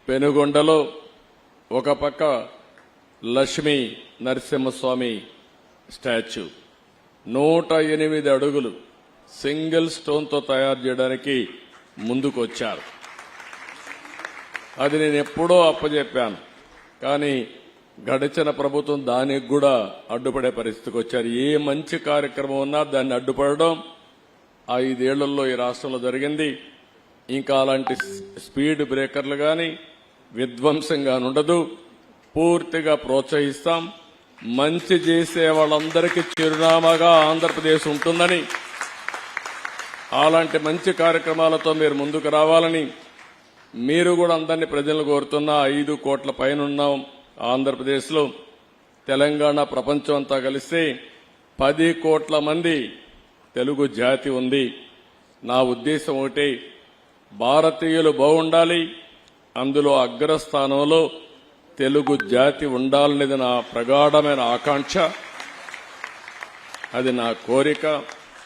పెనుగొండలో ఒక పక్క లక్ష్మీ నరసింహస్వామి స్టాచ్యూ 108 అడుగులు సింగిల్ స్టోన్తో తయారు చేయడానికి ముందుకొచ్చారు. అది నేను ఎప్పుడో అప్పచెప్పాను. కానీ గడిచిన ప్రభుత్వం దానికి కూడా అడ్డుపడే పరిస్థితికి వచ్చారు. ఏ మంచి కార్యక్రమం ఉన్నా దాన్ని అడ్డుపడడం 5 ఏళ్లలో ఈ రాష్ట్రంలో జరిగింది. ఇంకా అలాంటి స్పీడ్ బ్రేకర్లు గాని విధ్వంసంగా ఉండదు. పూర్తిగా ప్రోత్సహిస్తాం. మంచి చేసే వాళ్ళందరికీ చిరునామాగా ఆంధ్రప్రదేశ్ ఉంటుందని, అలాంటి మంచి కార్యక్రమాలతో మీరు ముందుకు రావాలని మీరు కూడా అందరినీ ప్రజలను కోరుతున్నా. 5 కోట్ల పైన ఉన్నాం ఆంధ్రప్రదేశ్లో. తెలంగాణ ప్రపంచం అంతా కలిస్తే 10 కోట్ల మంది తెలుగు జాతి ఉంది. నా ఉద్దేశం ఒకటి, భారతీయులు బాగుండాలి, అందులో అగ్రస్థానంలో తెలుగు జాతి ఉండాలనేది నా ప్రగాఢమైన ఆకాంక్ష, అది నా కోరిక.